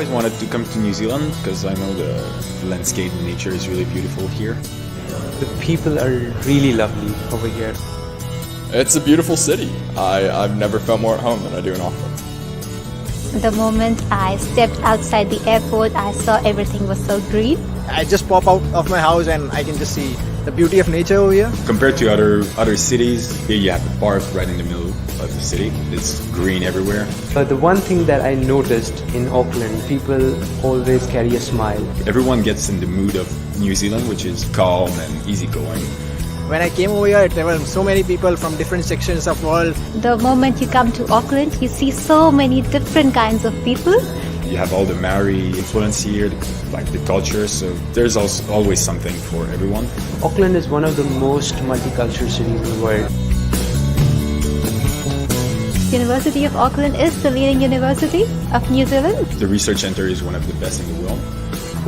always wanted to come to New Zealand because I know the landscape and nature is really beautiful here. The people are really lovely over here. It's a beautiful city. I've never felt more at home than I do in Auckland. The moment I stepped outside the airport, I saw everything was so green. I just pop out of my house and I can just see the beauty of nature over here. Compared to other cities, here you have the park right in the middle of the city. It's green everywhere. But the one thing that I noticed in Auckland, people always carry a smile. Everyone gets in the mood of New Zealand, which is calm and easygoing. When I came over here, there were so many people from different sections of the world. The moment you come to Auckland, you see so many different kinds of people. You have all the Maori influence here, like the culture, so there's also always something for everyone. Auckland is one of the most multicultural cities in the world. University of Auckland is the leading university of New Zealand. The research center is one of the best in the world.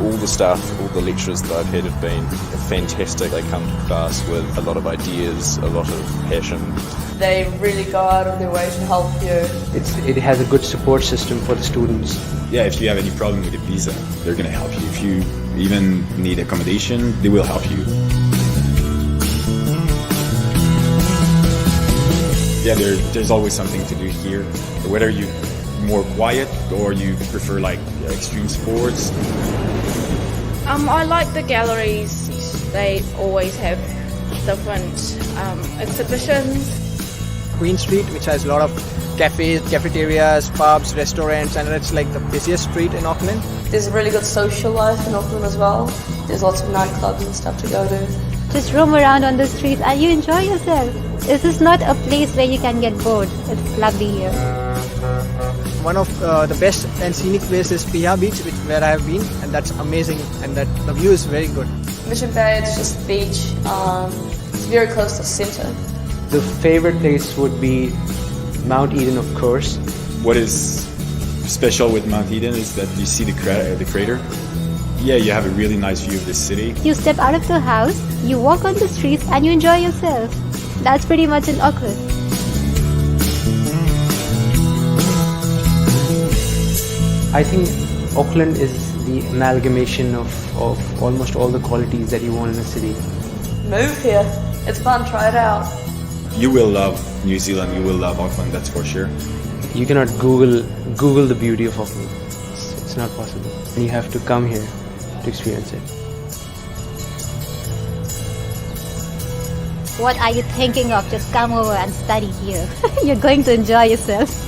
All the staff, all the lecturers that I've had have been fantastic. They come to class with a lot of ideas, a lot of passion. They really go out of their way to help you. It has a good support system for the students. Yeah, if you have any problem with a visa, they're going to help you. If you even need accommodation, they will help you. Yeah, there's always something to do here. Whether you're more quiet or you prefer like extreme sports. I like the galleries. They always have different exhibitions. Queen Street, which has a lot of cafes, cafeterias, pubs, restaurants, and it's like the busiest street in Auckland. There's a really good social life in Auckland as well. There's lots of nightclubs and stuff to go to. Just roam around on the streets and you enjoy yourself. This is not a place where you can get bored. It's lovely here. One of the best and scenic places is Piha Beach, where I have been, and that's amazing, and that the view is very good. Mission Bay is just the beach. It's very close to the centre. The favorite place would be Mount Eden, of course. What is special with Mount Eden is that you see the crater. Yeah, you have a really nice view of the city. You step out of the house, you walk on the streets and you enjoy yourself. That's pretty much in Auckland. I think Auckland is the amalgamation of almost all the qualities that you want in a city. Move here. It's fun. Try it out. You will love New Zealand, you will love Auckland, that's for sure. You cannot Google the beauty of Auckland. It's not possible. You have to come here to experience it. What are you thinking of? Just come over and study here. You're going to enjoy yourself.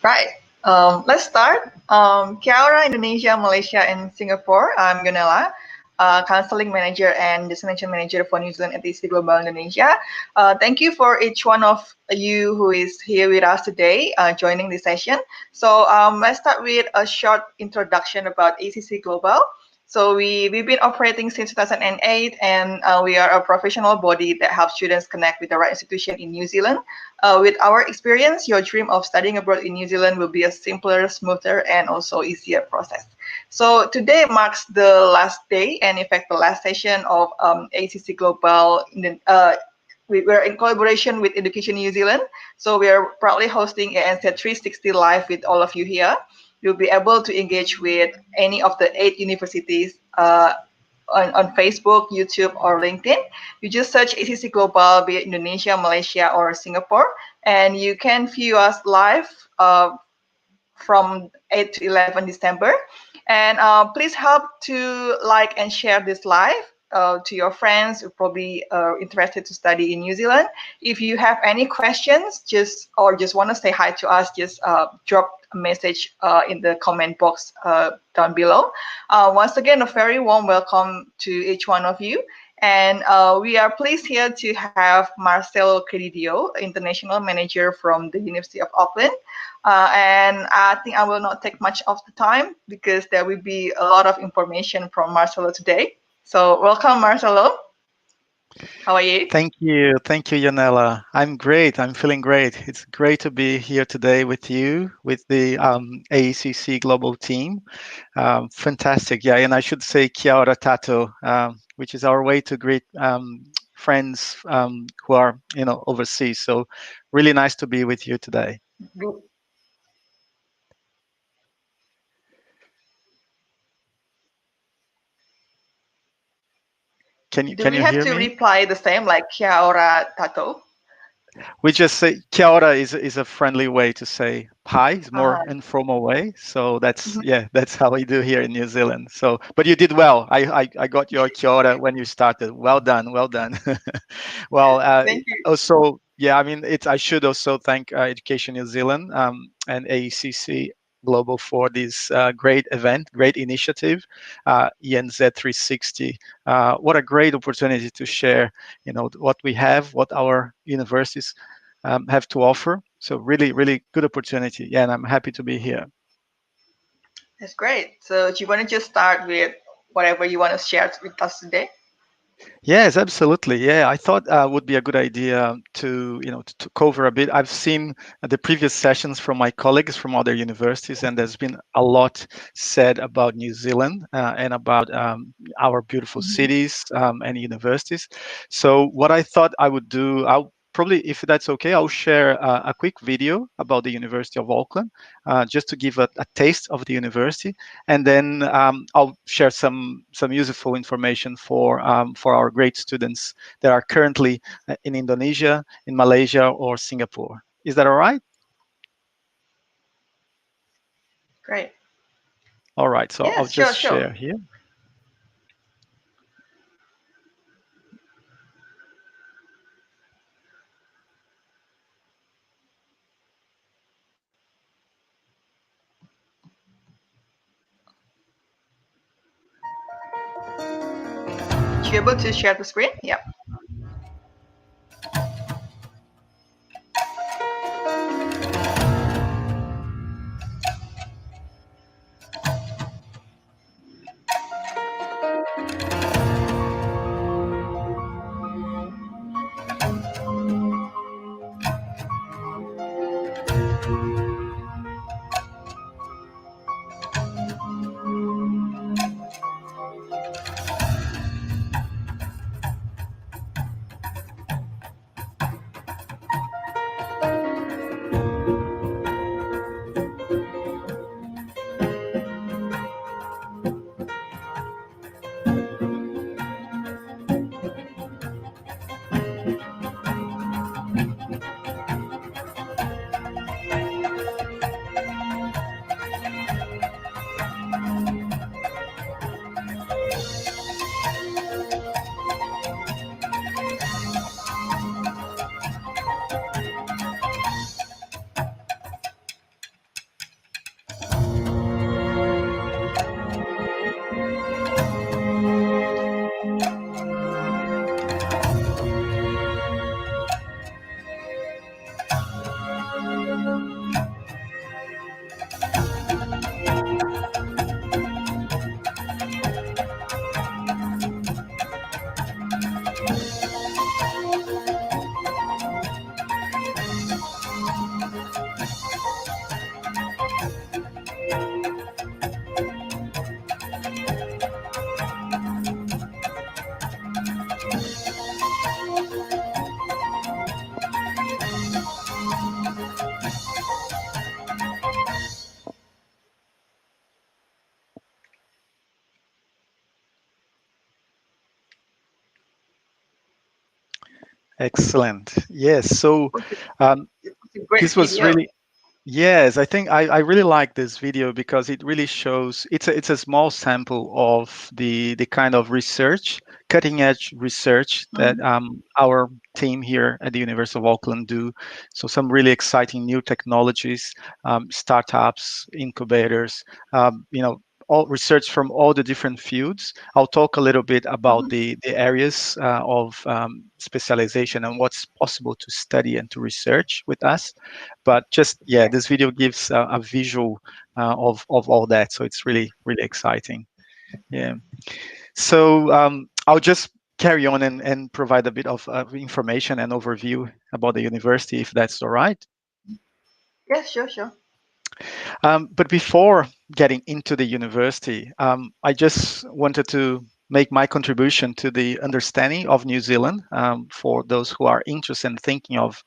Right, let's start. Kia ora, Indonesia, Malaysia, and Singapore. I'm Gunela, Counseling Manager and Destination Manager for New Zealand at aecc Global Indonesia. Thank you for each one of you who is here with us today, joining this session. So let's start with a short introduction about aecc Global. So we've been operating since 2008, and we are a professional body that helps students connect with the right institution in New Zealand. With our experience, your dream of studying abroad in New Zealand will be a simpler, smoother, and also easier process. So today marks the last day, and in fact, the last session of aecc Global. We're in collaboration with Education New Zealand. So we are proudly hosting ENZ 360 Live with all of you here. You'll be able to engage with any of the 8 universities on Facebook, YouTube, or LinkedIn. You just search aecc Global, be it Indonesia, Malaysia, or Singapore, and you can view us live from 8 to 11 December. And please help to like and share this live to your friends who probably are interested to study in New Zealand. If you have any questions, just want to say hi to us, just drop a message in the comment box down below. Once again, a very warm welcome to each one of you. And we are pleased here to have Marcelo Credidio, International Manager from the University of Auckland. And I think I will not take much of the time because there will be a lot of information from Marcelo today. So welcome, Marcelo. How are you? Thank you, Yanela. I'm great. I'm feeling great. It's great to be here today with you, with the AECC Global team. Fantastic, yeah. And I should say kia ora tato, which is our way to greet friends who are, overseas. So, really nice to be with you today. Can Do we you have hear to me? reply the same, like kia ora tato? We just say kia ora is a friendly way to say hi. It's more Uh, informal way. So that's mhm. that's how we do here in New Zealand. So, but you did well. I got your kia ora when you started. Well done, well done. Well, Thank you. also, yeah, I mean, I should also thank Education New Zealand and AECC Global for this great event, great initiative, ENZ 360. What a great opportunity to share, what we have, what our universities have to offer. So really, really good opportunity. Yeah, and I'm happy to be here. That's great. So do you want to just start with whatever you want to share with us today? Yes, absolutely. Yeah, I thought would be a good idea to to cover a bit. I've seen the previous sessions from my colleagues from other universities, and there's been a lot said about New Zealand and about our beautiful cities and universities. So what I thought I would do, I'll probably, if that's okay, I'll share a quick video about the University of Auckland, just to give a taste of the university, and then I'll share some useful information for our great students that are currently in Indonesia, in Malaysia, or Singapore. Is that all right? Great. All right. So I'll Yes, sure, just sure. share here. You able to share the screen? Yeah. Excellent. Yes. So It's a great this was video. really. Yes, I think I really like this video because it really shows it's a small sample of the kind of research, cutting edge research that our team here at the University of Auckland do. So some really exciting new technologies, startups, incubators, all research from all the different fields. I'll talk a little bit about the areas of specialization and what's possible to study and to research with us. But just this video gives a visual of all that, so it's really exciting. Yeah. So I'll just carry on and provide a bit of information and overview about the university, if that's all right. Yes, sure. But before getting into the university, I just wanted to make my contribution to the understanding of New Zealand for those who are interested in thinking of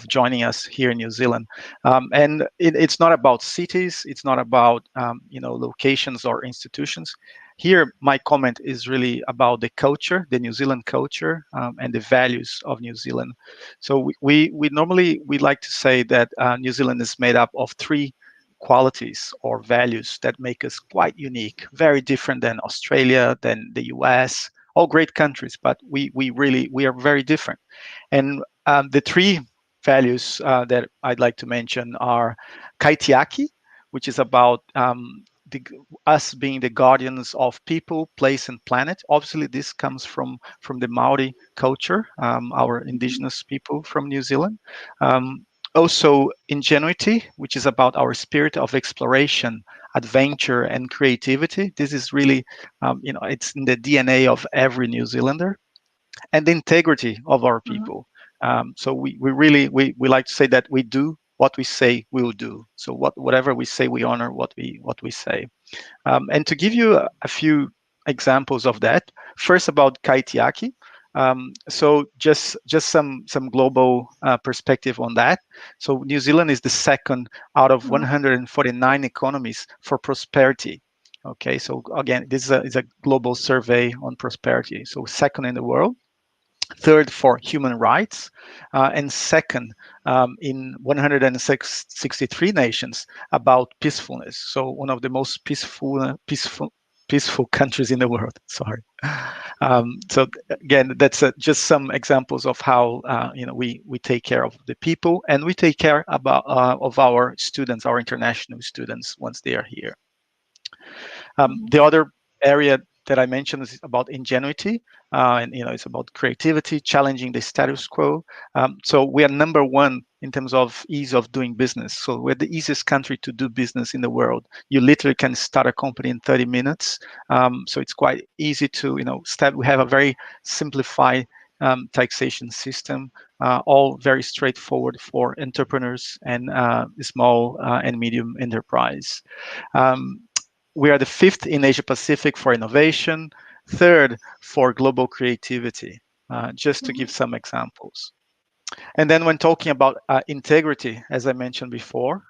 joining us here in New Zealand. And it's not about cities, it's not about locations or institutions. Here, my comment is really about the culture, the New Zealand culture, and the values of New Zealand. So we normally like to say that New Zealand is made up of three qualities or values that make us quite unique, very different than Australia, than the US, all great countries, but we are very different. And the three values that I'd like to mention are kaitiaki, which is about us being the guardians of people, place, and planet. Obviously, this comes from the Maori culture, our indigenous people from New Zealand. Also, ingenuity, which is about our spirit of exploration, adventure, and creativity. This is really, it's in the DNA of every New Zealander. And the integrity of our people. So we really like to say that we do what we say we will do. So whatever we say, we honor what we say. And to give you a few examples of that, first about kaitiaki. So just some global perspective on that. So New Zealand is the second out of 149 economies for prosperity. Okay, so again, this is a global survey on prosperity. So second in the world, third for human rights, and second in 163 nations about peacefulness. So one of the most peaceful countries in the world. Sorry. So again, that's just some examples of how we take care of the people, and we take care of our students, our international students, once they are here. The other area that I mentioned is about ingenuity, and it's about creativity, challenging the status quo. So we are number one in terms of ease of doing business. So we're the easiest country to do business in the world. You literally can start a company in 30 minutes. So it's quite easy to start. We have a very simplified taxation system, all very straightforward for entrepreneurs and small and medium enterprise. We are the fifth in Asia Pacific for innovation, third for global creativity, just to give some examples. And then when talking about integrity, as I mentioned before,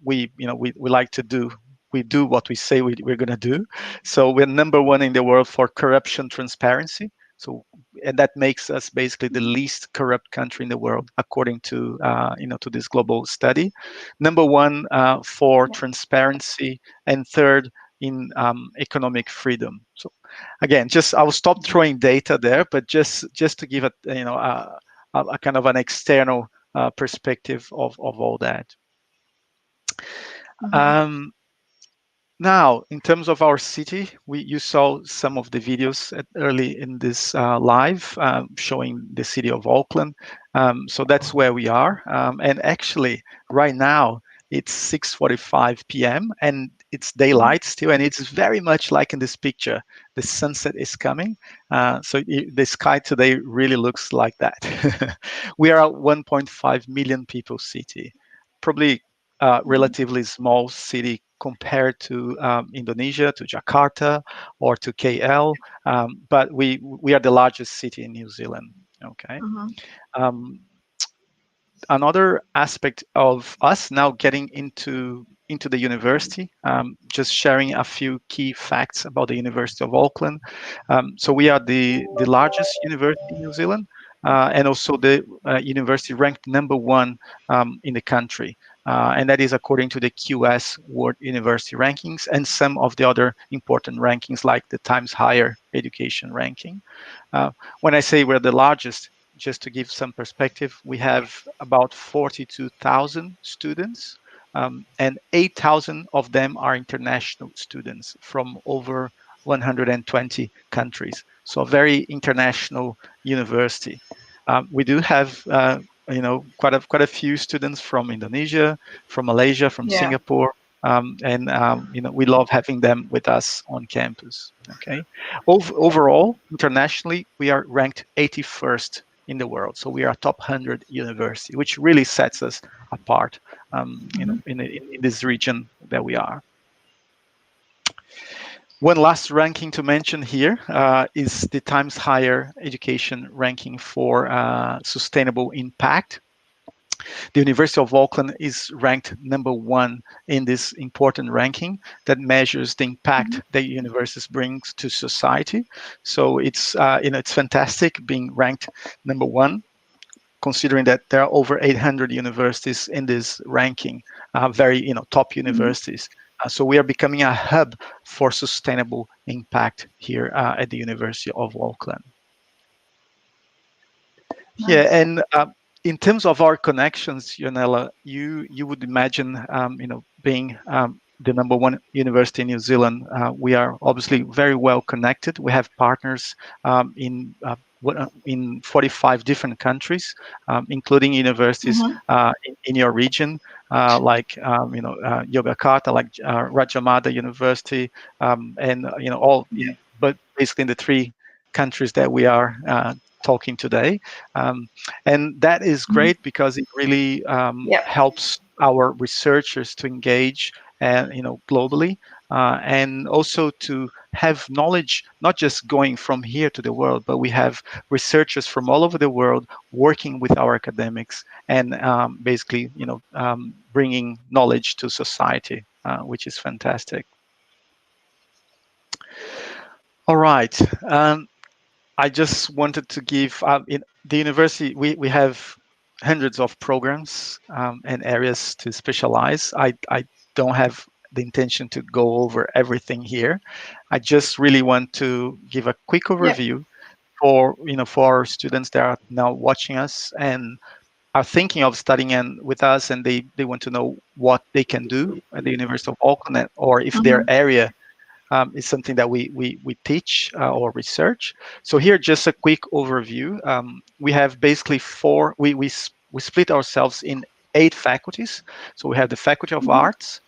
we like to do what we say we're going to do. So we're number one in the world for corruption transparency. So, and that makes us basically the least corrupt country in the world, according to to this global study. Number one for transparency, and third in economic freedom. So, again, I'll stop throwing data there, but just to give a kind of an external perspective of all that. Now, in terms of our city, you saw some of the videos early in this live showing the city of Auckland. So that's where we are. And actually, right now, it's 6:45 p.m. and it's daylight still, and it's very much like in this picture. The sunset is coming. So the sky today really looks like that. We are a 1.5 million people city, probably relatively small city compared to Indonesia, to Jakarta, or to KL, but we are the largest city in New Zealand. Okay. Another aspect of us now getting into the university, just sharing a few key facts about the University of Auckland. So we are the largest university in New Zealand, and also the university ranked number one in the country. And that is according to the QS World University Rankings and some of the other important rankings like the Times Higher Education Ranking. When I say we're the largest, just to give some perspective, we have about 42,000 students, and 8,000 of them are international students from over 120 countries. So a very international university. We do have quite a few students from Indonesia, from Malaysia, from Singapore, we love having them with us on campus. Okay, overall, internationally, we are ranked 81st in the world, so we are a top 100 university, which really sets us apart, in this region that we are. One last ranking to mention here is the Times Higher Education ranking for sustainable impact. The University of Auckland is ranked #1 in this important ranking that measures the impact that universities brings to society. So it's it's fantastic being ranked #1, considering that there are over 800 universities in this ranking, very top universities. So we are becoming a hub for sustainable impact here at the University of Auckland. Nice. Yeah, and in terms of our connections, Yonela, you would imagine, being the #1 university in New Zealand, we are obviously very well connected. We have partners in 45 different countries, including universities in your region, like Yogyakarta, like Rajamada University, and all, but basically in the 3 countries that we are talking today, and that is great because it really helps our researchers to engage globally, and also to have knowledge, not just going from here to the world, but we have researchers from all over the world working with our academics and basically bringing knowledge to society, which is fantastic. All right. I just wanted to give, in the university, we have hundreds of programs and areas to specialize. I don't have the intention to go over everything here. I just really want to give a quick overview for our students that are now watching us and are thinking of studying with us, and they want to know what they can do at the University of Auckland, or if their area is something that we teach or research. So here, just a quick overview. We have basically we split ourselves in 8 faculties. So we have the Faculty of Arts,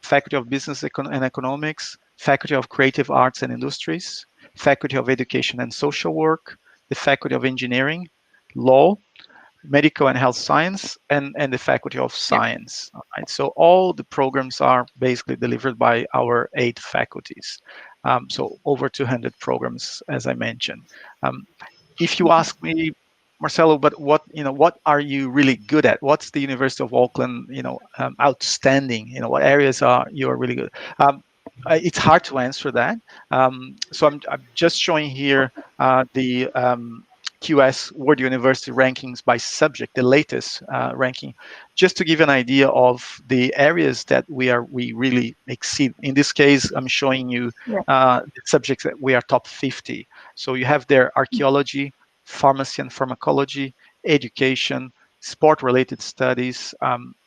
Faculty of Business and Economics, Faculty of Creative Arts and Industries, Faculty of Education and Social Work, the Faculty of Engineering, Law, Medical and Health Science, and the Faculty of Science. Right? So all the programs are basically delivered by our 8 faculties. So over 200 programs, as I mentioned. If you ask me, Marcelo, but what are you really good at? What's the University of Auckland, outstanding? What areas are you really good? It's hard to answer that. So I'm just showing here the QS World University rankings by subject, the latest ranking, just to give an idea of the areas that we really exceed. In this case, I'm showing you the subjects that we are top 50. So you have there archaeology, pharmacy and pharmacology, education, sport-related studies.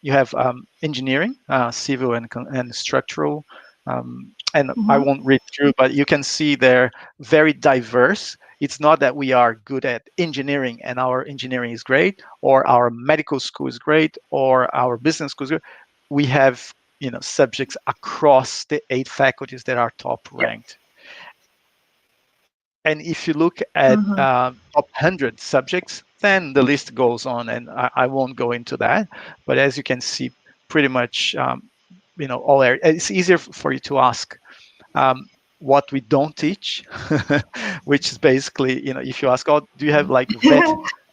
You have engineering, civil and structural. And I won't read through, but you can see they're very diverse. It's not that we are good at engineering and our engineering is great, or our medical school is great, or our business school is good. We have subjects across the 8 faculties that are top ranked. And if you look at top 100 subjects, then the list goes on, and I won't go into that. But as you can see, pretty much all areas. It's easier for you to ask what we don't teach, which is basically, if you ask, oh, do you have like vet?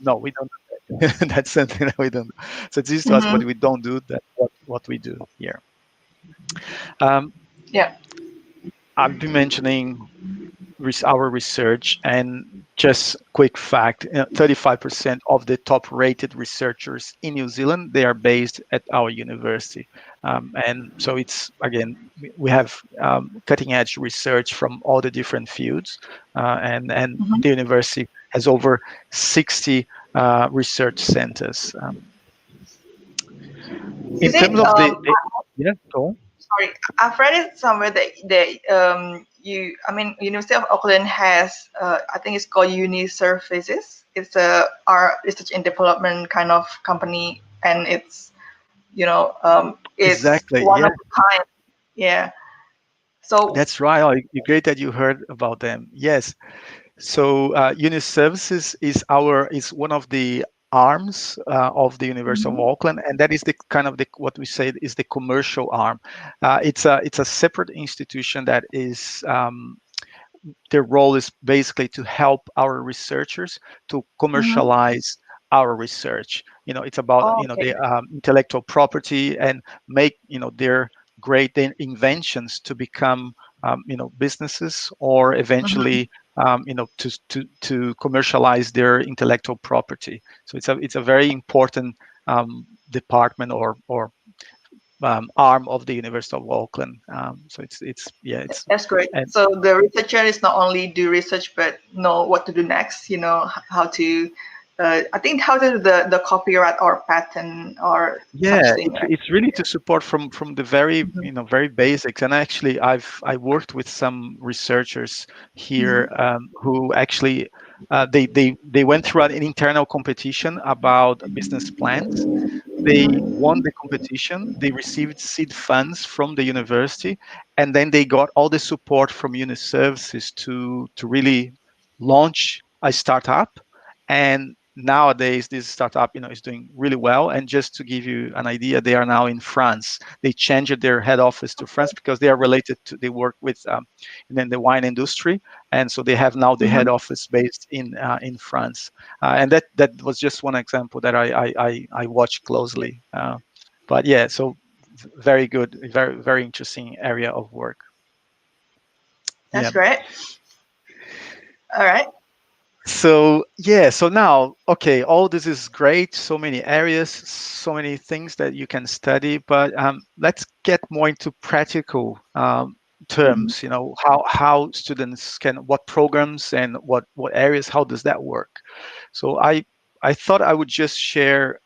No, we don't do that. That's something that we don't do. So it's easy to ask what we don't do, that what we do here. I've been mentioning our research, and just quick fact, 35% of the top rated researchers in New Zealand, they are based at our university. And so it's, again, we have cutting edge research from all the different fields, and the university has over 60 research centers. In terms of go on. Sorry, I've read it somewhere that University of Auckland has, I think it's called Uni Services. It's our research and development kind of company, and it's it's Exactly. one Yeah, of a kind. Yeah. So. that's right. Oh, great that you heard about them. Yes. So Unis Services is one of the arms of the University of Mhm. Auckland, and that is the kind of the what we say is the commercial arm. It's a separate institution that is their role is basically to help our researchers to Mhm. commercialize our research. It's about Oh, okay. the intellectual property and make their great inventions to become businesses, or Mhm. eventually to commercialize their intellectual property. So it's a very important department or arm of the University of Auckland. So it's yeah it's That's great. and So the researcher is not only do research, but know what to do next. How to, I think how to do the copyright or patent or such Yeah, thing, it's right? it's really to support from the very Mhm. very basics. And actually, I worked with some researchers here Mhm. who actually they went through an internal competition about business plans. They won the competition. They received seed funds from the university, and then they got all the support from Uni Services to really launch a startup. And nowadays, this startup, is doing really well. And just to give you an idea, they are now in France. They changed their head office to France because they are related to. They work with in the wine industry, and so they have now the head Mhm. office based in France. And that was just one example that I watched closely. But yeah, so very good, very very interesting area of work. That's Yeah. great. All right. So yeah, so now, okay, all this is great. So many areas, so many things that you can study. But let's get more into practical Mhm. terms. How students can, what programs and what areas, how does that work? So I thought I would just share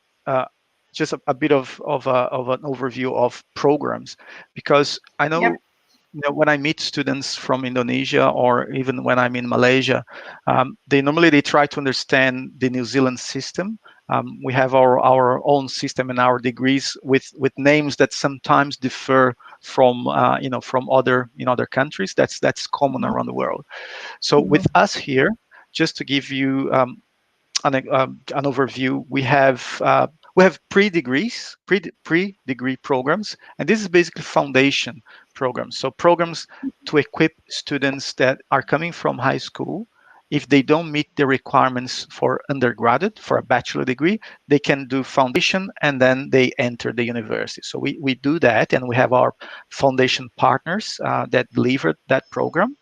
just a bit of an overview of programs, because I Yep. know when I meet students from Indonesia, or even when I'm in Malaysia, they try to understand the New Zealand system. We have our own system and our degrees with names that sometimes differ from from other countries. That's common Mhm. around the world. So Mhm. with us here, just to give you an overview, we have pre-degree programs, and this is basically foundation programs. So programs to equip students that are coming from high school. If they don't meet the requirements for undergraduate, for a bachelor degree, they can do foundation and then they enter the university. So we do that, and we have our foundation partners that deliver that program.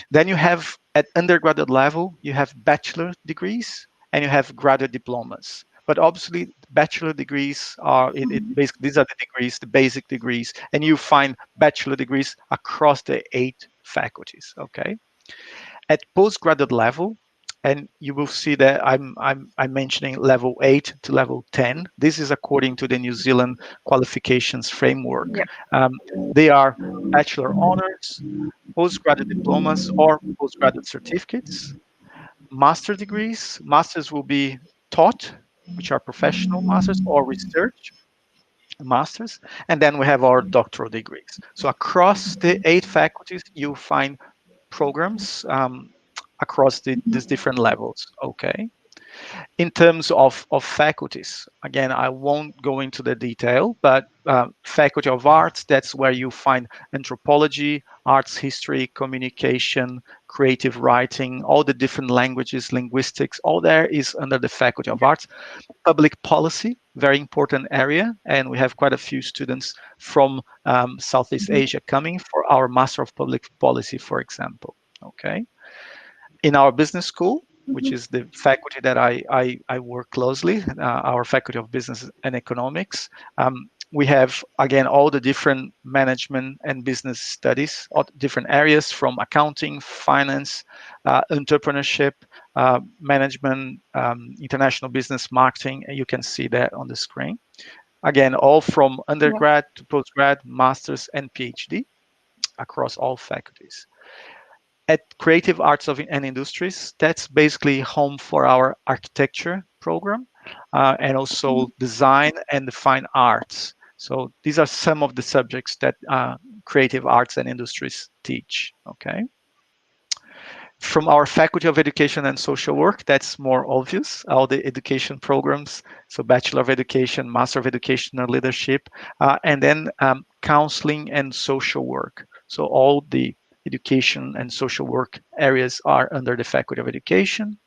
Then you have at undergraduate level, you have bachelor degrees and you have graduate diplomas. But obviously, bachelor degrees are it Mhm. basically these are the degrees, the basic degrees, and you find bachelor degrees across the 8 faculties. Okay, at postgraduate level, and you will see that I'm mentioning level 8 to level 10. This is according to the New Zealand qualifications framework. Yep. Um, they are bachelor honors, postgraduate diplomas, or postgraduate certificates. Master degrees, masters will be taught, which are professional masters or research masters. And then we have our doctoral degrees. So across the 8 faculties, you'll find programs across these different levels. Okay. In terms of faculties, again, I won't go into the detail, but Faculty of Arts, that's where you find anthropology, arts history, communication, creative writing, all the different languages, linguistics, all there is under the Faculty of Arts. Public policy, very important area, and we have quite a few students from Southeast Mhm. Asia coming for our Master of Public Policy, for example. Okay. In our business school, which Mhm. is the faculty that I work closely, our Faculty of Business and Economics, we have, again, all the different management and business studies, all different areas from accounting, finance, entrepreneurship, management, international business, marketing, and you can see that on the screen. Again, all from Yep. undergrad to postgrad, master's, and PhD across all faculties. At Creative Arts and Industries, that's basically home for our architecture program. and also design and the fine arts. So these are some of the subjects that creative arts and industries teach, okay? From our Faculty of Education and Social Work, that's more obvious, all the education programs, so Bachelor of Education, Master of Education and Leadership, and then counseling and social work. So all the education and social work areas are under the Faculty of Education.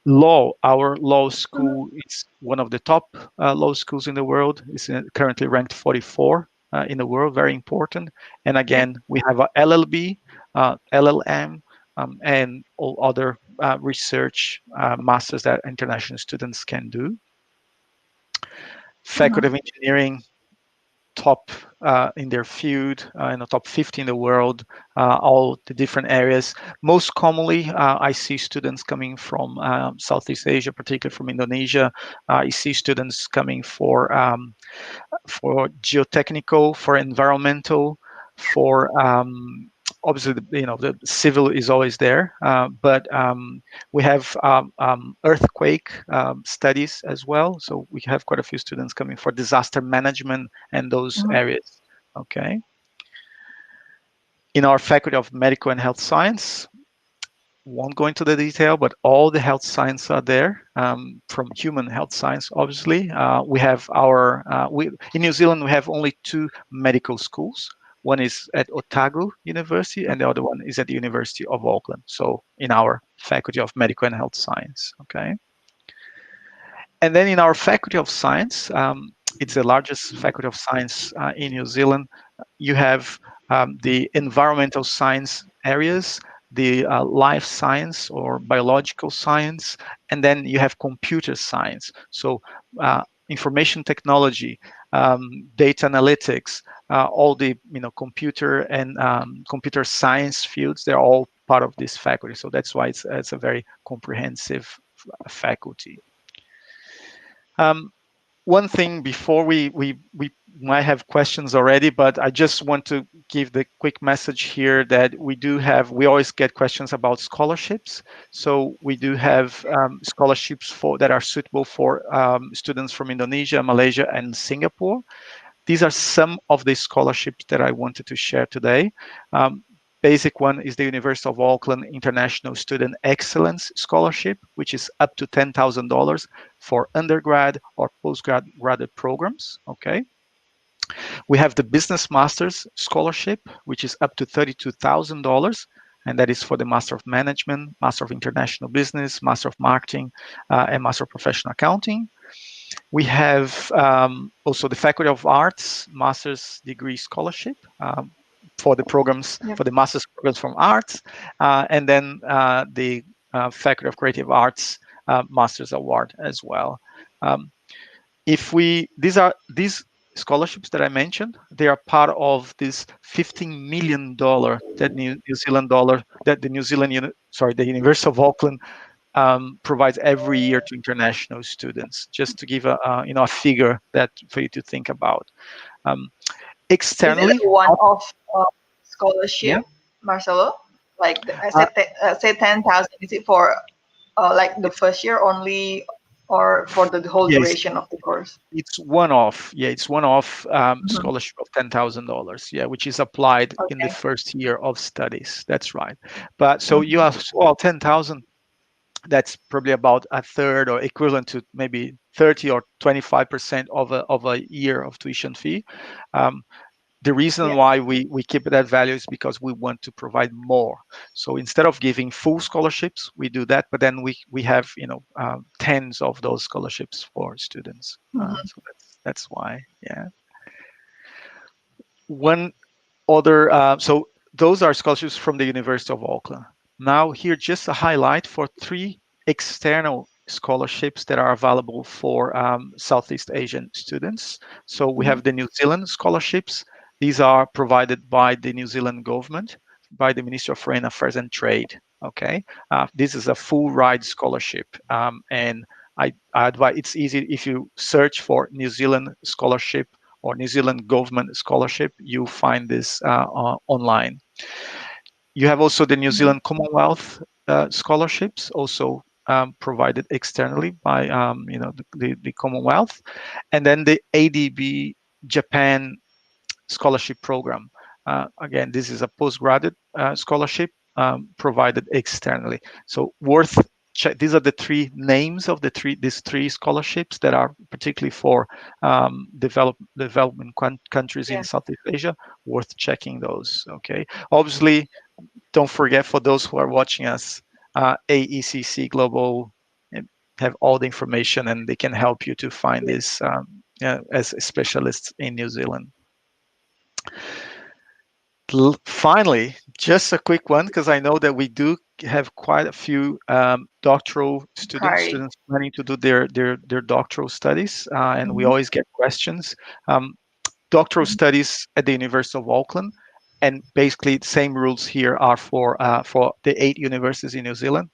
Law, our law school is one of the top law schools in the world. It's currently ranked 44 in the world, very important. And again, we have a LLB, LLM, and all other research masters that international students can do. Faculty of Engineering, top in their field, in the top 50 in the world, all the different areas. Most commonly, I see students coming from Southeast Asia, particularly from Indonesia. I see students coming for geotechnical, for environmental, for obviously, the civil is always there, but we have earthquake studies as well. So we have quite a few students coming for disaster management and those areas, okay? In our Faculty of Medical and Health Science, won't go into the detail, but all the health science are there, from human health science, obviously. We have in New Zealand, we have only 2 medical schools. One is at Otago University, and the other one is at the University of Auckland. So in our Faculty of Medical and Health Science, okay? And then in our Faculty of Science, it's the largest Faculty of Science in New Zealand. You have the environmental science areas, the life science or biological science, and then you have computer science. So information technology, data analytics, all the computer and computer science fields, they're all part of this faculty. So that's why it's a very comprehensive faculty. One thing before we might have questions already, but I just want to give the quick message here that we always get questions about scholarships. So we do have scholarships that are suitable for students from Indonesia, Malaysia, and Singapore. These are some of the scholarships that I wanted to share today. Basic one is the University of Auckland International Student Excellence Scholarship, which is up to $10,000 for undergrad or postgraduate programs, okay? We have the Business Masters Scholarship, which is up to $32,000, and that is for the Master of Management, Master of International Business, Master of Marketing, and Master of Professional Accounting. We have also the Faculty of Arts Master's Degree Scholarship, for the programs, for the master's programs from arts, and then the Faculty of Creative Arts Master's Award as well. These scholarships that I mentioned, they are part of this $15 million that the University of Auckland provides every year to international students. Just to give a figure that for you to think about. Externally, is it a one-off scholarship, Marcelo? Like say 10,000. Is it for like the first year only, or for the whole duration of the course? It's one-off. Yeah, it's one-off scholarship of $10,000. Yeah, which is applied in the first year of studies. That's right. But so you have 10,000. That's probably about a third or equivalent to maybe 30 or 25% of a year of tuition fee. The reason why we keep that value is because we want to provide more. So instead of giving full scholarships, we do that, but then we have tens of those scholarships for students. So that's why. Yeah. One other. So those are scholarships from the University of Auckland. Now here, just a highlight for 3 external scholarships that are available for Southeast Asian students. So we have the New Zealand scholarships. These are provided by the New Zealand government, by the Ministry of Foreign Affairs and Trade. Okay, this is a full ride scholarship, and I advise, it's easy if you search for New Zealand scholarship or New Zealand government scholarship, you'll find this online. You have also the New Zealand Commonwealth scholarships, also provided externally by the Commonwealth, and then the ADB Japan scholarship program. Again, this is a postgraduate scholarship provided externally. So worth check. These are the three names of these three scholarships that are particularly for development countries in Southeast Asia. Worth checking those. Okay. Obviously, don't forget, for those who are watching us, AECC Global have all the information, and they can help you to find this as specialists in New Zealand. Finally, just a quick one, because I know that we do have quite a few doctoral students planning to do their doctoral studies, and we always get questions. Doctoral studies at the University of Auckland, and basically the same rules here are for the 8 universities in New Zealand.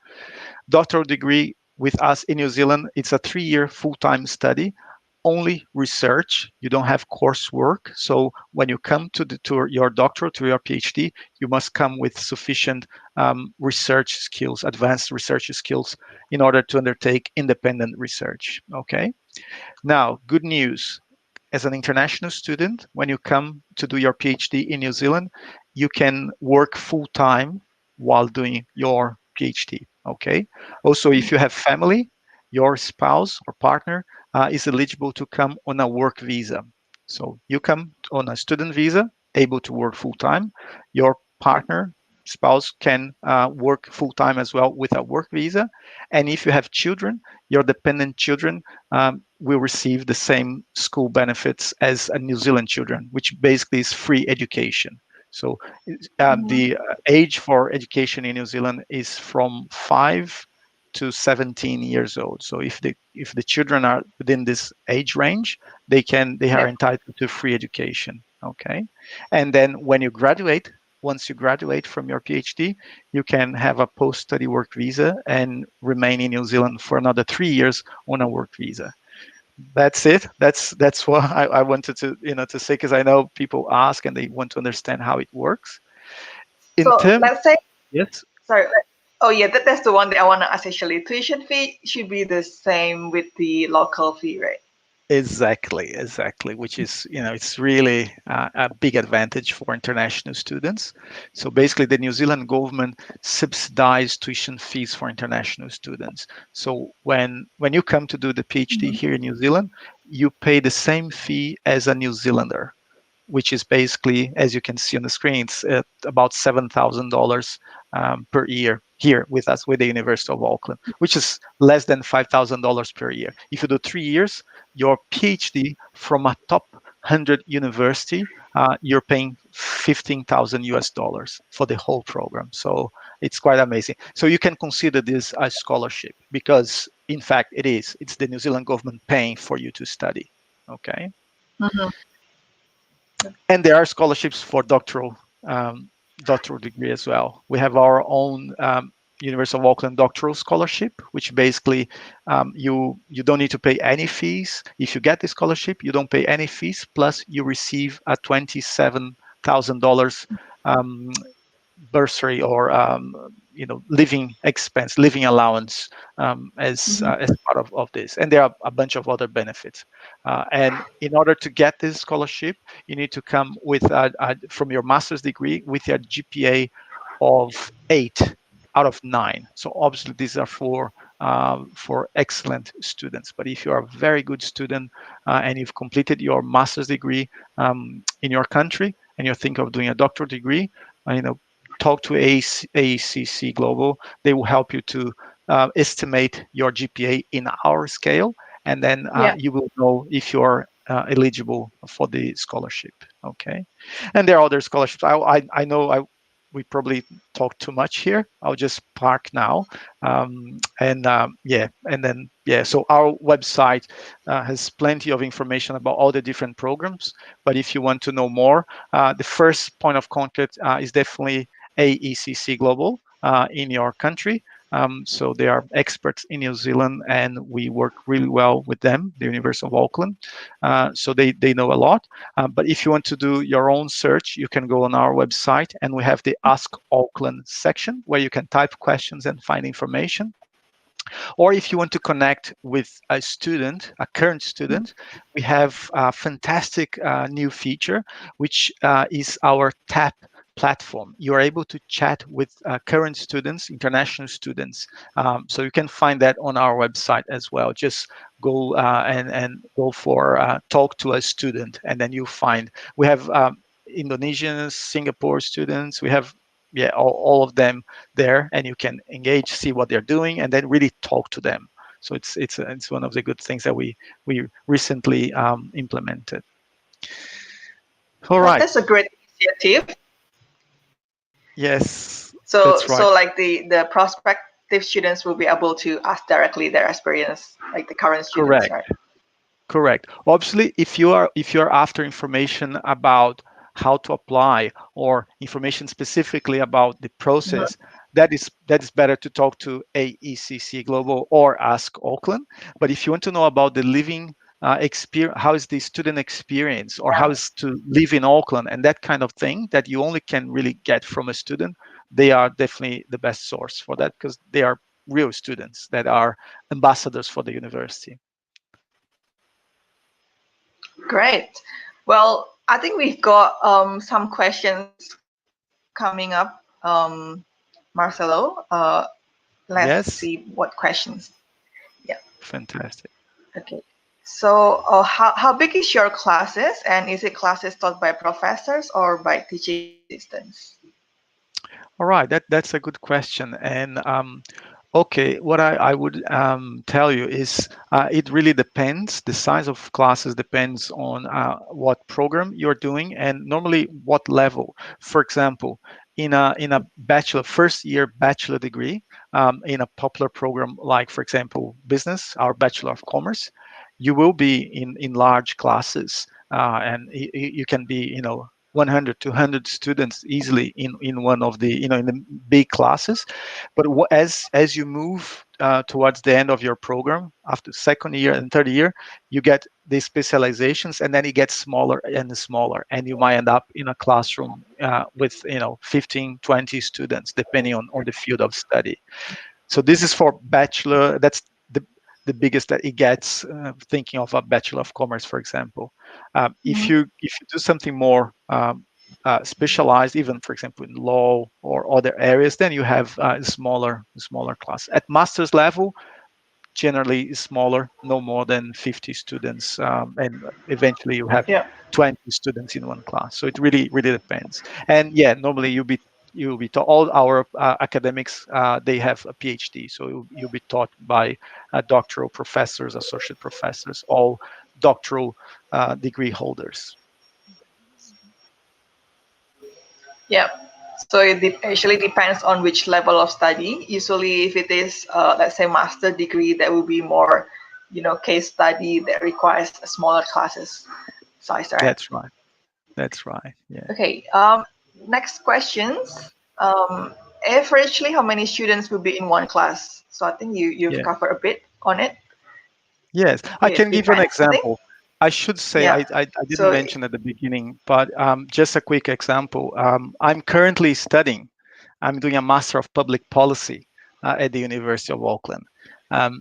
Doctoral degree with us in New Zealand, it's a 3-year full-time study, only research. You don't have coursework. So when you come to your doctorate, to your PhD, you must come with sufficient research skills, advanced research skills, in order to undertake independent research. Okay. Now, good news. As an international student, when you come to do your PhD in New Zealand, you can work full-time while doing your PhD. Okay. Also, if you have family, your spouse or partner is eligible to come on a work visa. So you come on a student visa, able to work full-time. Your partner, spouse can work full-time as well with a work visa. And if you have children, your dependent children will receive the same school benefits as a New Zealand children, which basically is free education. So the age for education in New Zealand is from 5 to 17 years old. So if the children are within this age range, they are entitled to free education. Okay, and then when you graduate, once you graduate from your PhD, you can have a post-study work visa and remain in New Zealand for another 3 years on a work visa. That's it. That's what I wanted to say, because I know people ask and they want to understand how it works. Let's say, yes. Sorry. Oh yeah, that's the one that I want to ask actually. Tuition fee should be the same with the local fee, right? Exactly, which is, it's really a big advantage for international students. So basically, the New Zealand government subsidizes tuition fees for international students. So when you come to do the PhD here in New Zealand, you pay the same fee as a New Zealander, which is basically, as you can see on the screen, it's about $7,000 per year here with us, with the University of Auckland, which is less than $5,000 per year. If you do 3 years, your PhD from a top 100 university, you're paying $15,000 for the whole program. So it's quite amazing. So you can consider this a scholarship, because in fact it's the New Zealand government paying for you to study. Okay. And there are scholarships for doctoral degree as well. We have our own University of Auckland doctoral scholarship, which basically you don't need to pay any fees. If you get the scholarship, you don't pay any fees. Plus, you receive a $27,000 bursary or living expense, living allowance as part of this. And there are a bunch of other benefits. And in order to get this scholarship, you need to come with from your master's degree with your GPA of 8 out of 9. So obviously these are for excellent students. But if you are a very good student and you've completed your master's degree in your country and you think of doing a doctoral degree, talk to AECC Global. They will help you to estimate your GPA in our scale, and then you will know if you're eligible for the scholarship. Okay, and there are other scholarships. I know we probably talked too much here. I'll just park now. So our website has plenty of information about all the different programs. But if you want to know more, the first point of contact is definitely AECC Global in your country. So they are experts in New Zealand, and we work really well with them, the University of Auckland. So they know a lot. But if you want to do your own search, you can go on our website, and we have the Ask Auckland section where you can type questions and find information. Or if you want to connect with a student, a current student, we have a fantastic new feature, which is our TAP platform. You are able to chat with current students, international students. So you can find that on our website as well. Just go and go for talk to a student, and then you find we have Indonesian, Singapore students. We have all of them there, and you can engage, see what they're doing, and then really talk to them. So it's one of the good things that we recently implemented. All right. That's a great initiative. Yes. So that's right. so like the prospective students will be able to ask directly their experience, like the current students, Correct. right? Correct. Obviously, if you're after information about how to apply or information specifically about the process, that is better to talk to AECC Global or Ask Auckland. But if you want to know about the living experience, how is the student experience, or how is to live in Auckland, and that kind of thing that you only can really get from a student, they are definitely the best source for that, because they are real students that are ambassadors for the university. Great. Well, I think we've got some questions coming up, Marcelo. Let's Yes. see what questions. Yeah. Fantastic. Okay. So, how big is your classes, and is it classes taught by professors or by teaching assistants? All right, that's a good question. And okay, what I would tell you is it really depends. The size of classes depends on what program you're doing, and normally what level. For example, in a bachelor, first year bachelor degree, in a popular program like, for example, business, our Bachelor of Commerce, you will be in large classes, and you can be 100, 200 students easily in one of the in the big classes. But as you move towards the end of your program, after second year and third year, you get the specializations, and then it gets smaller and smaller, and you might end up in a classroom with 15, 20 students, depending on the field of study. So this is for bachelor. That's the biggest that it gets, thinking of a Bachelor of Commerce, for example. If you do something more specialized, even for example in law or other areas, then you have a smaller class. At master's level, generally is smaller, no more than 50 students, and eventually you have 20 students in one class. So it really depends. And yeah, normally you'll be taught. All our academics, they have a PhD, so you'll be taught by doctoral professors, associate professors, all doctoral degree holders. Yeah. So it actually depends on which level of study. Usually, if it is, let's say, master degree, that will be more, case study that requires smaller classes size, right? That's right. That's right. Yeah. Okay. Next questions. Averagely, how many students will be in one class? So I think you've covered a bit on it. Yes, I can give an example. I should say I didn't mention at the beginning, but just a quick example. I'm currently studying. I'm doing a Master of Public Policy at the University of Auckland.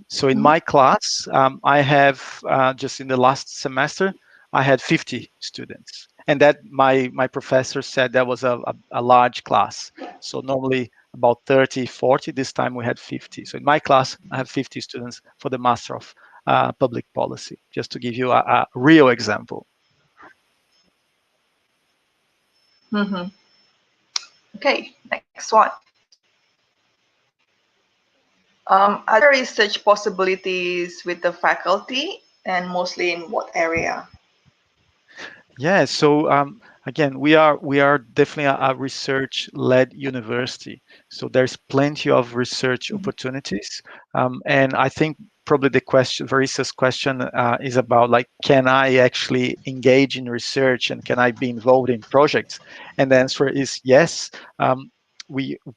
So in my class, I have just in the last semester, I had 50 students, and that my professor said that was a large class. So normally about 30, 40. This time we had 50. So in my class, I have 50 students for the Master of Public Policy, just to give you a real example. Okay, next one. Are there research possibilities with the faculty, and mostly in what area? Yeah, so again, we are definitely a research-led university. So there's plenty of research opportunities, and I think probably the question, Varissa's question, is about like, can I actually engage in research and can I be involved in projects? And the answer is yes.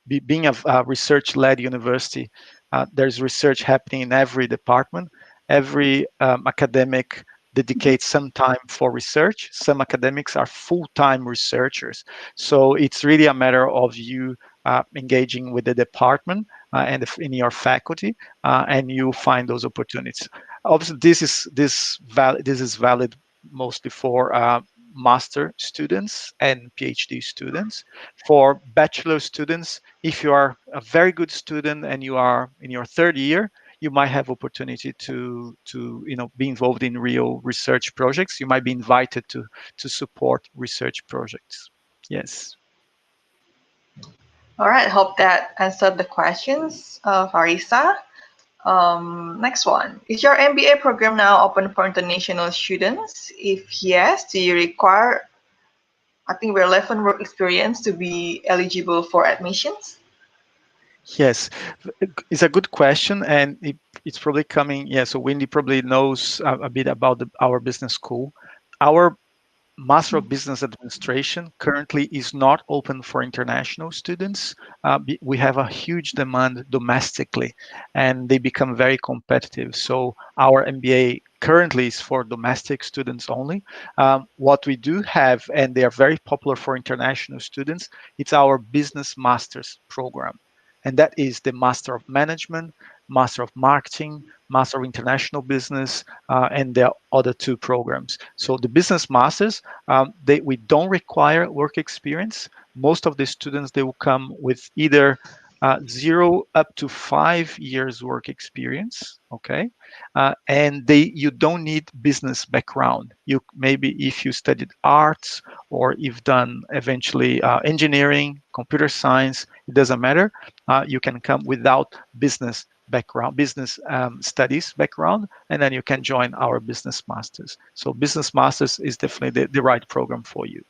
Being a research-led university, there's research happening in every department. Every academic dedicates some time for research. Some academics are full-time researchers. So it's really a matter of you engaging with the department and in your faculty, and you find those opportunities. Obviously, this is valid mostly for master students and PhD students. For bachelor students, if you are a very good student and you are in your third year, you might have opportunity to be involved in real research projects. You might be invited to support research projects. Yes. All right, hope that answered the questions, Farisa. Next one. Is your MBA program now open for international students? If yes, do you require, I think, relevant work experience to be eligible for admissions? Yes, it's a good question, and it's probably coming. Yeah, so Wendy probably knows a bit about our business school. Our Master of Business Administration currently is not open for international students. We have a huge demand domestically, and they become very competitive. So our MBA currently is for domestic students only. What we do have, and they are very popular for international students, it's our Business Masters program. And that is the Master of Management, Master of Marketing, Master of International Business, and there are other two programs. So the Business Masters, we don't require work experience. Most of the students, they will come with either 0 up to 5 years work experience, okay? And you don't need business background. You maybe if you studied arts or you've done eventually engineering, computer science, it doesn't matter. You can come without business background, business studies background, and then you can join our Business Masters. So Business Masters is definitely the right program for you.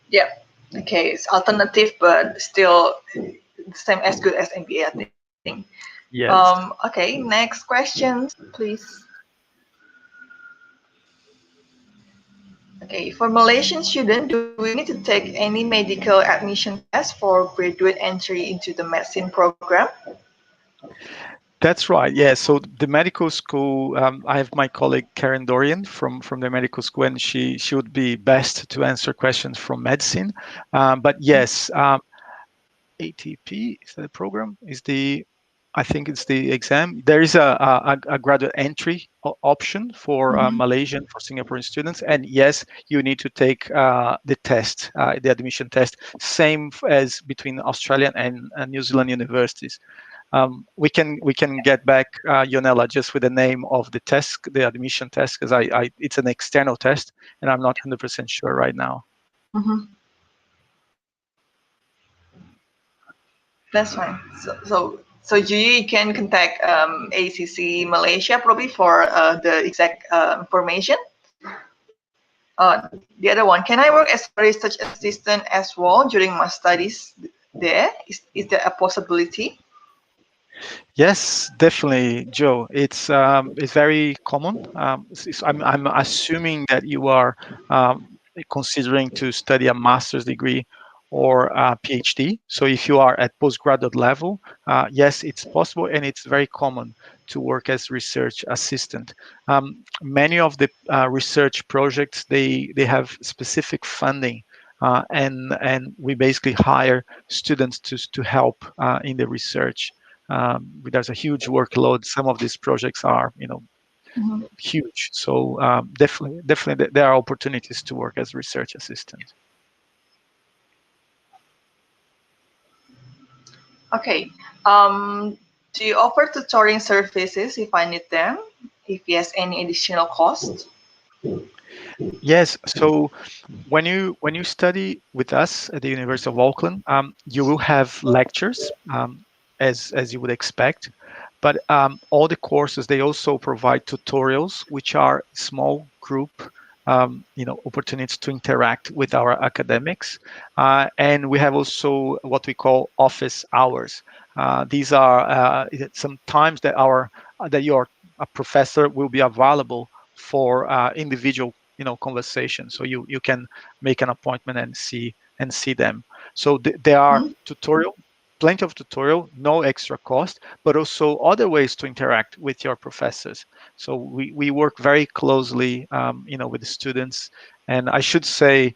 Yeah. Okay, it's alternative, but still the same as good as MBA, I think. Yes. Okay, next question, please. Okay, for Malaysian students, do we need to take any medical admission test for graduate entry into the medicine program? That's right. Yeah. So the medical school, I have my colleague Karen Dorian from the medical school, and she would be best to answer questions from medicine. But yes, ATP is that the program? I think it's the exam. There is a graduate entry option for Malaysian, for Singaporean students, and yes, you need to take the test, the admission test, same as between Australian and New Zealand universities. We can get back Yonella just with the name of the test, the admission test, because it's an external test, and I'm not 100% sure right now. That's fine. So you can contact ACC Malaysia probably for the exact information. The other one, can I work as a research assistant as well during my studies there? Is there a possibility? Yes, definitely, Joe. It's very common. I'm assuming that you are considering to study a master's degree or a PhD. So if you are at postgraduate level, yes, it's possible, and it's very common to work as research assistant. Many of the research projects they have specific funding. And we basically hire students to help in the research. There's a huge workload. Some of these projects are, huge. So definitely, there are opportunities to work as research assistant. Okay. Do you offer tutoring services if I need them? If yes, any additional cost? Yes. So when you study with us at the University of Auckland, you will have lectures, as you would expect, but all the courses, they also provide tutorials, which are small group opportunities to interact with our academics, and we have also what we call office hours. These are some times that your professor will be available for individual conversation, so you can make an appointment and see them. So there are plenty of tutorial, no extra cost, but also other ways to interact with your professors. So we work very closely with the students. And I should say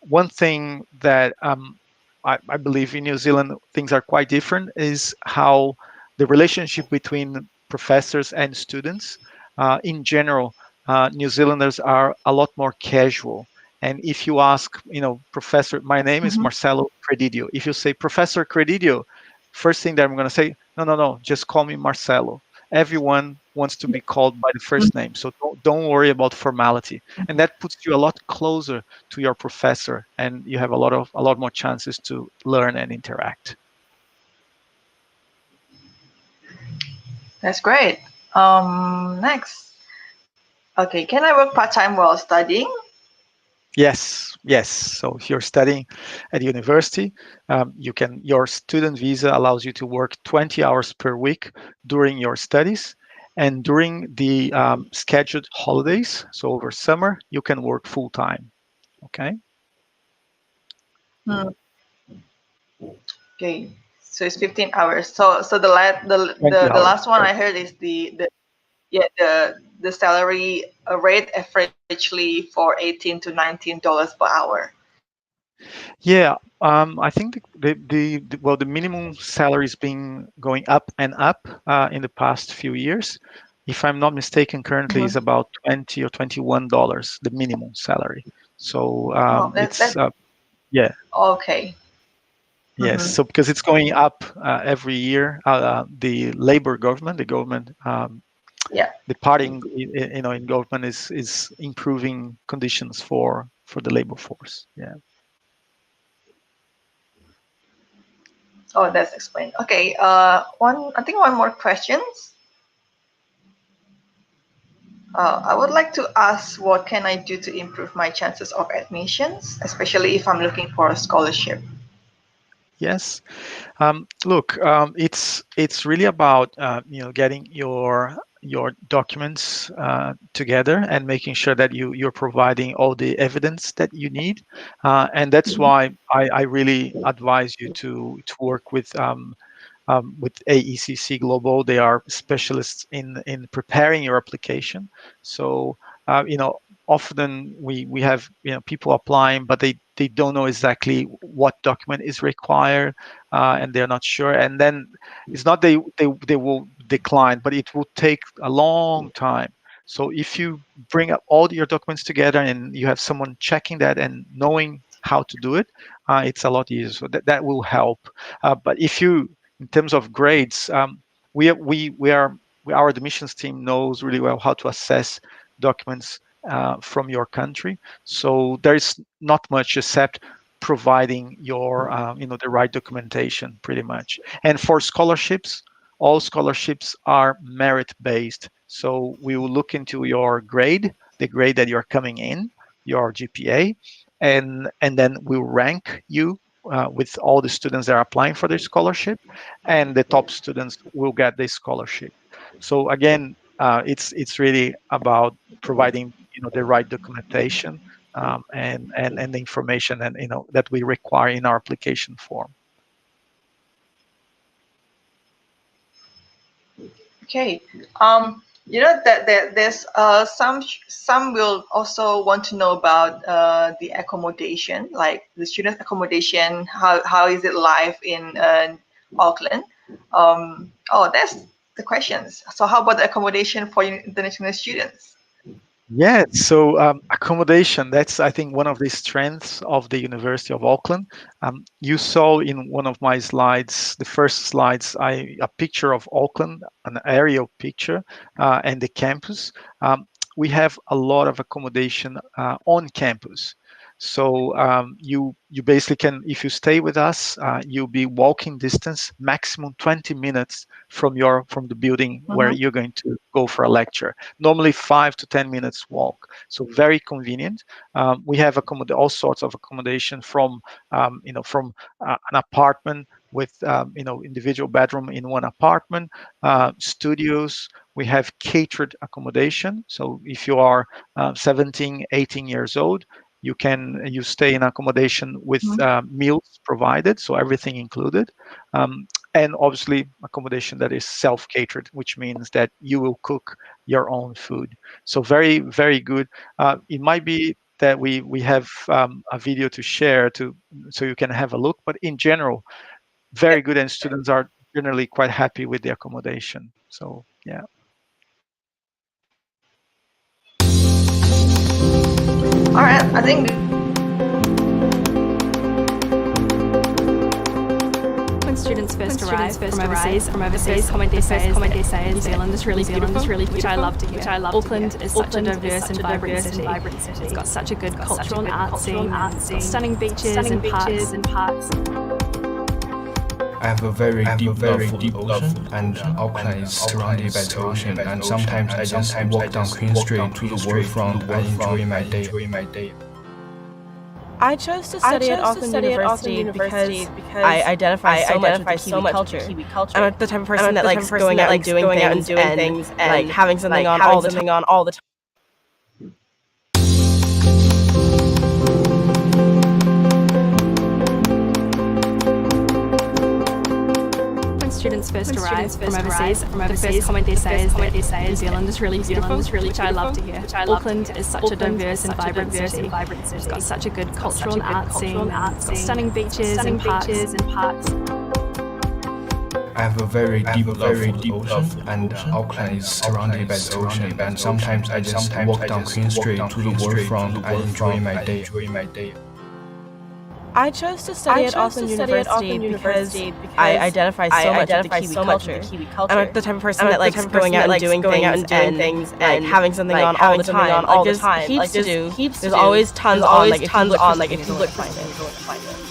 one thing that I believe in New Zealand things are quite different is how the relationship between professors and students. In general, New Zealanders are a lot more casual. And if you ask, Professor, my name is Marcelo Credidio. If you say Professor Credidio, first thing that I'm going to say, no, no, no, just call me Marcelo. Everyone wants to be called by the first name, so don't worry about formality, and that puts you a lot closer to your professor, and you have a lot more chances to learn and interact. That's great. Next. Okay, can I work part-time while studying? Yes. So if you're studying at university, your student visa allows you to work 20 hours per week during your studies, and during the scheduled holidays, so over summer, you can work full time. Okay. Okay, so it's 15 hours. So the 20 hours. last one I heard is the salary rate averagely for $18 to $19 per hour. Yeah, I think the minimum salary has been going up and up in the past few years. If I'm not mistaken, currently is about $20 or $21 the minimum salary. So it's yeah. Okay. Yes, so because it's going up every year, the Labour government, the government, the party in government is improving conditions for the labor force. Yeah. Oh, that's explained. Okay. I think one more questions. I would like to ask, what can I do to improve my chances of admissions, especially if I'm looking for a scholarship? Yes. Look, it's really about getting your documents together and making sure that you're providing all the evidence that you need, and that's why I really advise you to work with AECC Global. They are specialists in preparing your application. So often we have people applying, but they don't know exactly what document is required, and they're not sure. And then it's not they will decline, but it will take a long time. So if you bring up all your documents together and you have someone checking that and knowing how to do it, it's a lot easier. So that will help. But if you, in terms of grades, our admissions team knows really well how to assess documents from your country. So there's not much except providing your the right documentation, pretty much. And for scholarships, all scholarships are merit based. So we will look into your grade, the grade that you're coming in, your GPA, and then we'll rank you with all the students that are applying for the scholarship, and the top students will get the scholarship. So again, it's really about providing the right documentation, and the information and that we require in our application form. Okay. That there's some will also want to know about the accommodation, like the student accommodation. How is it live in Auckland? That's the questions. So how about the accommodation for international students? Yeah, so accommodation, that's, I think, one of the strengths of the University of Auckland. You saw in one of my slides, the first slides, a picture of Auckland, an aerial picture, and the campus. We have a lot of accommodation on campus. So you basically can, if you stay with us, you'll be walking distance, maximum 20 minutes from the building where you're going to go for a lecture. Normally 5 to 10 minutes walk. So very convenient. We have all sorts of accommodation from from an apartment with individual bedroom in one apartment, studios. We have catered accommodation. So if you are 17, 18 years old, you stay in accommodation with meals provided, so everything included, and obviously accommodation that is self-catered, which means that you will cook your own food. So very, very good. It might be that we have a video to share so you can have a look. But in general, very good, and students are generally quite happy with the accommodation. So yeah. All right, I think when students first arrive from overseas, the comment they say is New Zealand is really beautiful, which I love to hear. Auckland is such a diverse and vibrant city. It's got such a good cultural and art scene, it's got stunning beaches and parks. I have a very deep love for the ocean, and Auckland is surrounded by the ocean, and sometimes I just walk down Queen Street to the waterfront and enjoy my day. I chose to study at Auckland University because I identify so much with the Kiwi culture. I'm the type of person that likes going out and doing things and like having something on all the time. Students first arrive from overseas, the first comment they say is New Zealand is really beautiful, which I love to hear. Auckland is such a diverse and vibrant city. It's got such a good cultural and art scene, it's got stunning beaches and parks. I have a very deep love for the ocean, and Auckland is surrounded by the ocean, and sometimes I just walk down Queen Street to the waterfront and enjoy my day. I chose to study at Auckland University because I identify so much with the Kiwi culture. I'm the type of person that likes going out and doing things and having something on all the time. There's heaps to do. There's always tons on. If you look for it.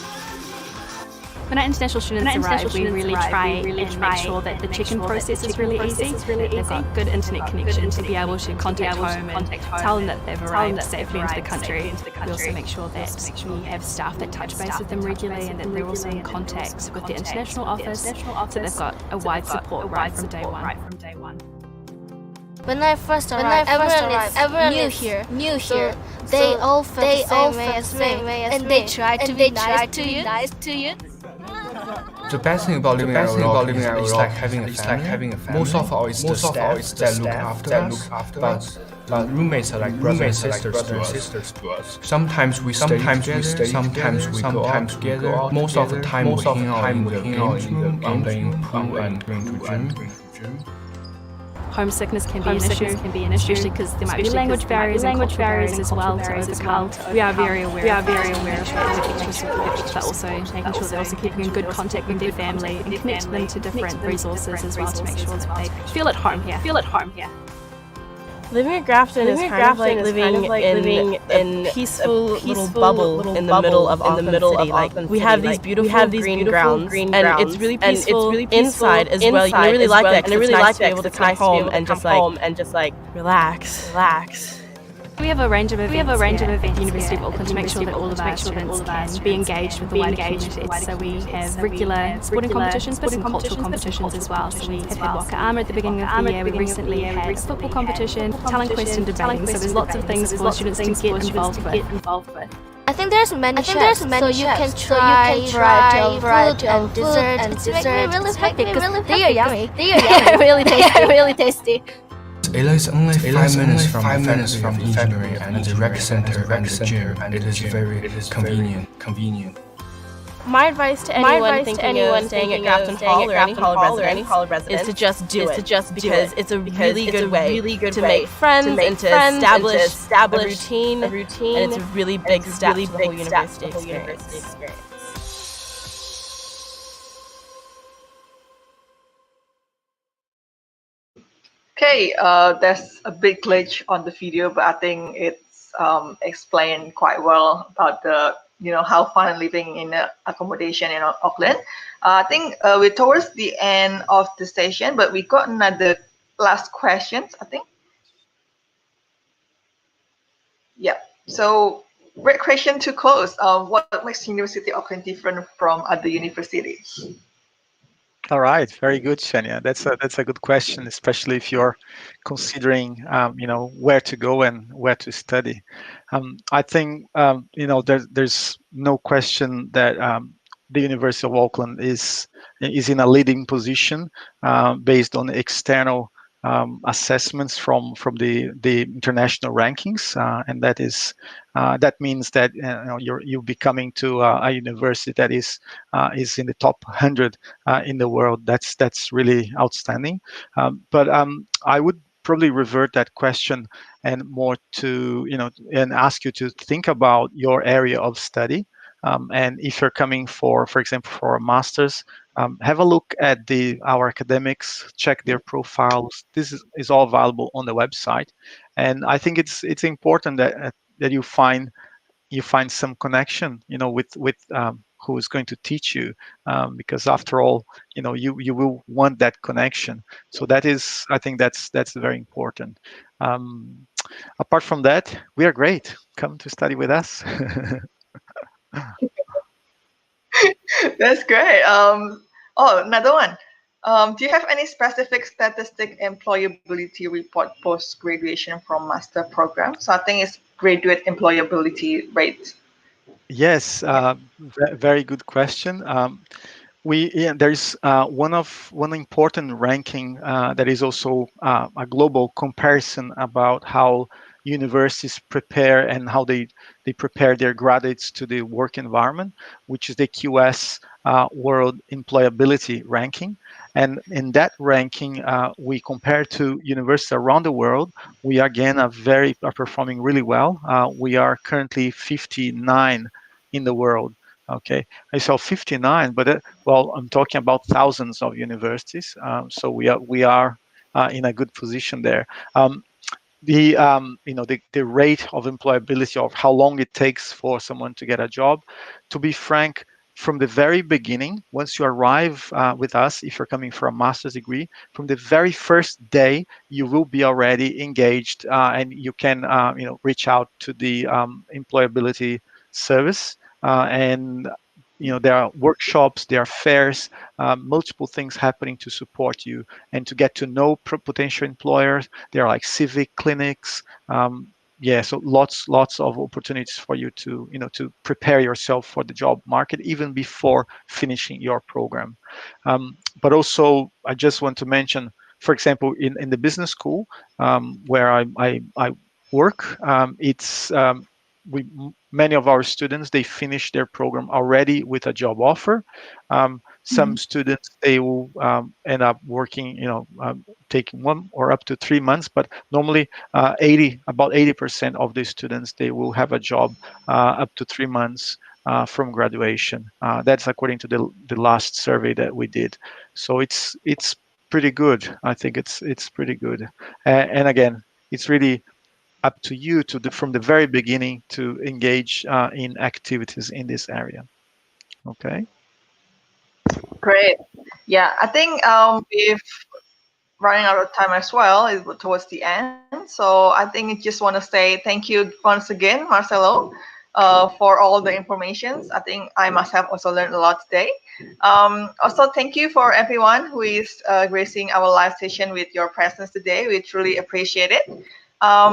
When our international students arrive, we really try and make sure that the check-in process is really easy, that they've got good internet connection to be able to contact home and tell them that they've arrived safely into the country. We also make sure that we have staff that touch base with them regularly and that they're also in contact with the international office, so they've got a wide support right from day one. When I first arrived, everyone is new here. They all felt the same way as me, and they try to be nice to you. The best thing about living at Auckland is like having a family. Most of all, it's the staff that look after us. But roommates are like brothers and sisters to us. Sometimes we stay together, sometimes we go out together. Most of the time we hang out in the games room, playing pool and going to gym. Homesickness can be an issue, especially because there might be language barriers as well to overcome. We are very aware of that, but also making sure they're also keeping in good contact with their family and connect them to different resources as well to make sure that they feel at home here. Living at Grafton is kind of like living in a peaceful little bubble in the middle of Auckland City. Like we have these beautiful green grounds, and it's really peaceful inside as well. You really like that, and I really like to be able to come home and just like relax. We have a range of events at the University of Auckland to make sure that all of our students can be engaged with the wider community. So we have regular sporting competitions, but some cultural competitions as well. So we have had Waka Ama at the beginning of the year. We recently had a football competition, talent question, debating. So there's lots of things for students to get involved with. I think there's many chefs, so you can try food and dessert, and it makes me really happy because they are yummy. really tasty. Ila is only 5 minutes from the engineering and the rec center and the gym, and it is very convenient. My advice to anyone thinking of staying at Grafton Hall or any hall of residence is to just do it, because it's a really good way to make friends and to establish a routine, and it's a really big step to the whole university experience. Okay, there's a big glitch on the video, but I think it's explained quite well about the how fun living in accommodation in Auckland. I think we're towards the end of the session, but we got another last questions, I think. Yeah. So great question to close. What makes University of Auckland different from other universities? All right, very good, Shania. That's a good question, especially if you're considering, where to go and where to study. I think, there's no question that the University of Auckland is in a leading position based on external assessments from the international rankings, and that means that you'll be coming to a university that is in the top 100 in the world. That's really outstanding. But I would probably revert that question and more to and ask you to think about your area of study. And if you're coming for example, for a master's, have a look at our academics, check their profiles. This is all available on the website, and I think it's important that you find some connection, with who is going to teach you, because after all, you will want that connection. So I think that's very important. Apart from that, we are great. Come to study with us. That's great. Another one. Do you have any specific statistic employability report post graduation from master program? So I think it's graduate employability rate. Yes, very good question. There's one important ranking that is also a global comparison about how universities prepare and how they prepare their graduates to the work environment, which is the QS World Employability Ranking. And in that ranking, we compare to universities around the world. We again are performing really well. We are currently 59 in the world. Okay, I saw 59, but well, I'm talking about thousands of universities. So we are in a good position there. The rate of employability, of how long it takes for someone to get a job, to be frank, from the very beginning, once you arrive with us, if you're coming for a master's degree, from the very first day, you will be already engaged, and you can reach out to the employability service. And there are workshops, there are fairs, multiple things happening to support you and to get to know potential employers. There are like civic clinics. So lots of opportunities for you to to prepare yourself for the job market even before finishing your program. But also, I just want to mention, for example, in the business school where I work, many of our students, they finish their program already with a job offer. Some students, they will end up working, taking 1 or up to 3 months, but normally about 80% of the students, they will have a job up to 3 months from graduation. That's according to the last survey that we did. So it's pretty good. I think it's pretty good. And again, it's really up to you from the very beginning to engage in activities in this area. Okay. Great. Yeah, I think we've running out of time as well towards the end. So I think I just want to say thank you once again, Marcelo, for all the informations. I think I must have also learned a lot today. Also, thank you for everyone who is gracing our live session with your presence today. We truly appreciate it.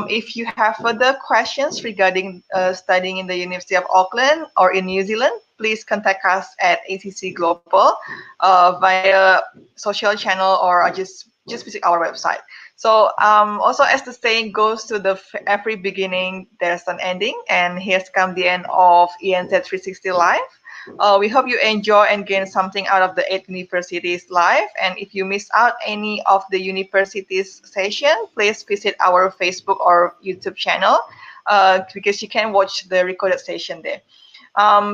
If you have further questions regarding studying in the University of Auckland or in New Zealand, please contact us at ACC Global via social channel or just visit our website. So also, as the saying goes, to every beginning there's an ending, and here's come the end of ENZ 360 Live. We hope you enjoy and gain something out of the 8 universities live. And if you miss out any of the universities session, please visit our Facebook or YouTube channel because you can watch the recorded session there.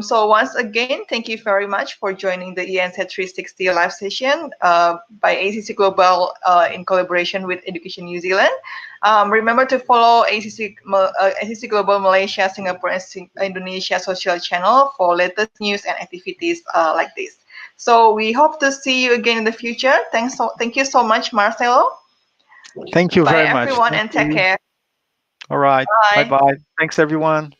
So once again, thank you very much for joining the ENZ 360 live session by ACC Global in collaboration with Education New Zealand. Remember to follow ACC Global Malaysia, Singapore, and Indonesia social channel for latest news and activities like this. So we hope to see you again in the future. Thank you so much, Marcelo. Thank you very much. Bye, everyone, and take care. All right. Bye-bye. Thanks, everyone.